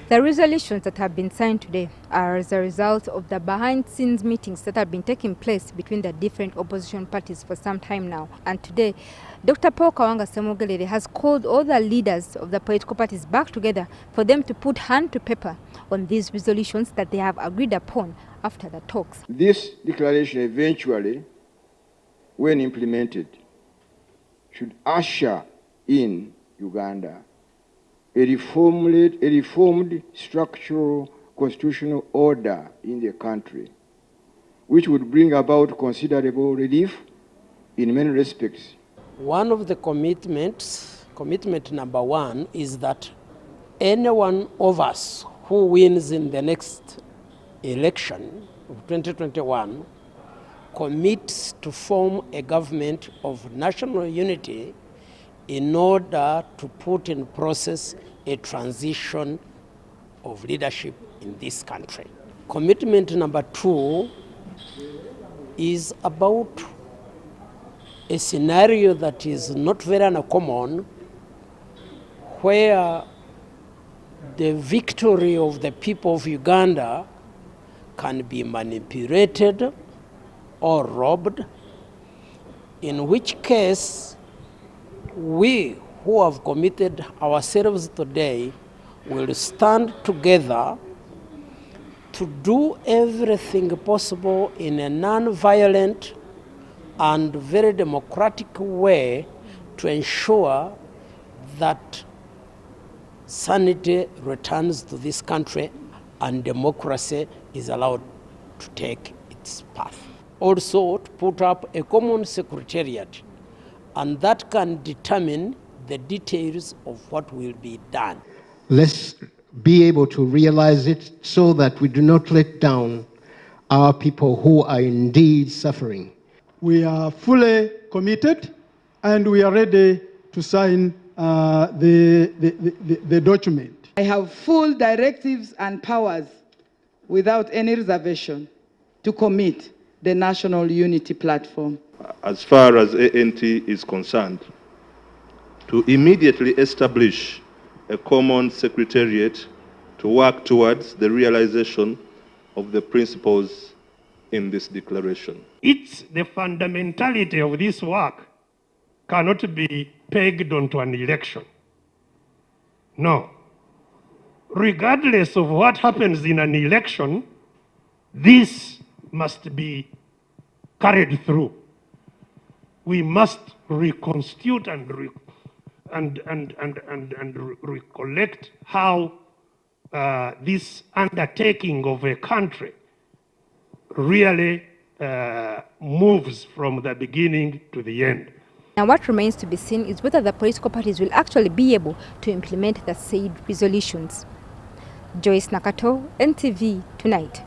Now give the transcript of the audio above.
The resolutions that have been signed today are as a result of the behind-scenes meetings that have been taking place between the different opposition parties for some time now. And today, Dr. Paul Kawanga Semogelere has called all the leaders of the political parties back together for them to put hand to paper on these resolutions that they have agreed upon after the talks. This declaration eventually, when implemented, should usher in Uganda a reformed structural constitutional order in the country, which would bring about considerable relief in many respects. One of the commitment number one, is that any one of us who wins in the next election of 2021 commits to form a government of national unity in order to put in process a transition of leadership in this country. Commitment number two is about a scenario that is not very uncommon, where the victory of the people of Uganda can be manipulated or robbed, in which case we who have committed ourselves today will stand together to do everything possible in a non-violent and very democratic way to ensure that sanity returns to this country and democracy is allowed to take its path. Also, to put up a common secretariat, and that can determine the details of what will be done. Let's be able to realize it so that we do not let down our people who are indeed suffering. We are fully committed and we are ready to sign the document. I have full directives and powers without any reservation to commit the National Unity Platform. As far as ANT is concerned, to immediately establish a common secretariat to work towards the realization of the principles in this declaration. It's the fundamentality of this work cannot be pegged onto an election. No. Regardless of what happens in an election, this must be carried through. We must reconstitute and recollect how this undertaking of a country really moves from the beginning to the end. Now what remains to be seen is whether the political parties will actually be able to implement the said resolutions. Joyce Nakato, NTV Tonight.